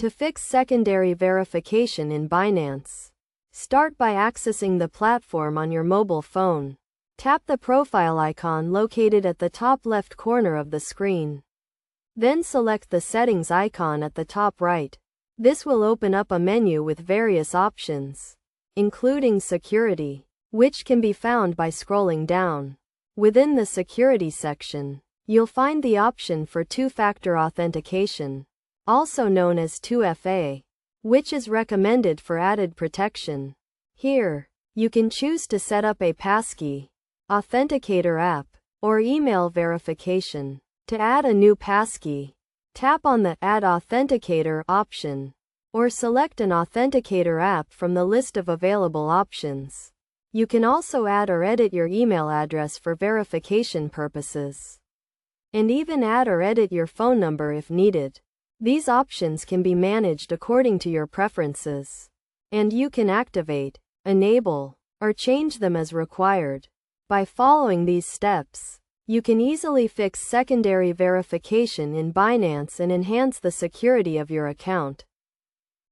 To fix secondary verification in Binance, start by accessing the platform on your mobile phone. Tap the profile icon located at the top left corner of the screen. Then select the settings icon at the top right. This will open up a menu with various options, including security, which can be found by scrolling down. Within the security section, you'll find the option for two-factor authentication, also known as 2FA, which is recommended for added protection. Here, you can choose to set up a passkey, authenticator app, or email verification. To add a new passkey, tap on the Add Authenticator option, or select an authenticator app from the list of available options. You can also add or edit your email address for verification purposes, and even add or edit your phone number if needed. These options can be managed according to your preferences, and you can activate, enable, or change them as required. By following these steps, you can easily fix secondary verification in Binance and enhance the security of your account.